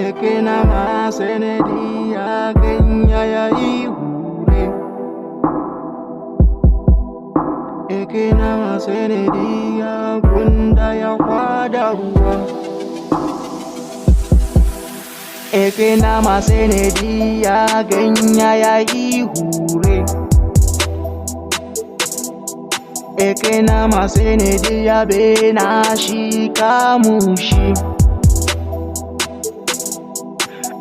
eke na masenedi ya ganya ya ihure, eke na masenedi ya gunda ya kwada ruwa, eke na masenedi ya ganya ya ihure, eke na masenedi ya bena shika mushi,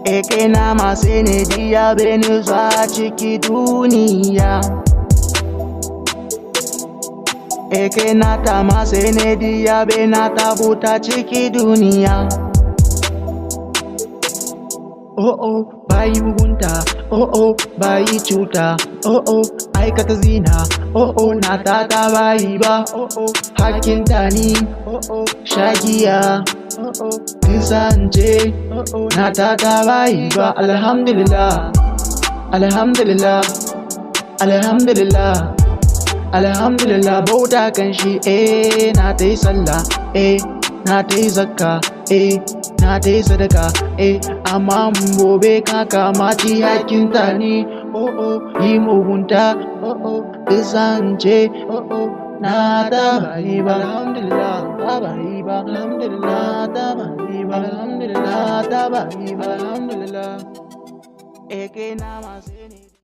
eke na masenedi ya beni za ciki duniya, eke na ta masenedi ya bena tabuta ciki duniya. Oh bayi mugunta, oh bayi cuta, oh aikata zina, oh na tata bayi ba, hakinta ni, shagiya, kisanje, na tata bayi ba. Alhamdulillah, alhamdulillah, alhamdulillah, alhamdulillah, bauta kan shi na ta yi sallah, na ta yi zakka, na ta yi sadaka, amma gobe ka kamaci hakinta ne, yi mugunta, kisance, na ta bayi ba. Alhamdulillah, ta bayi ba. Alhamdulillah, ta bayi ba. Alhamdulillah, ta bayi ba. Alhamdulillah, eke na masini.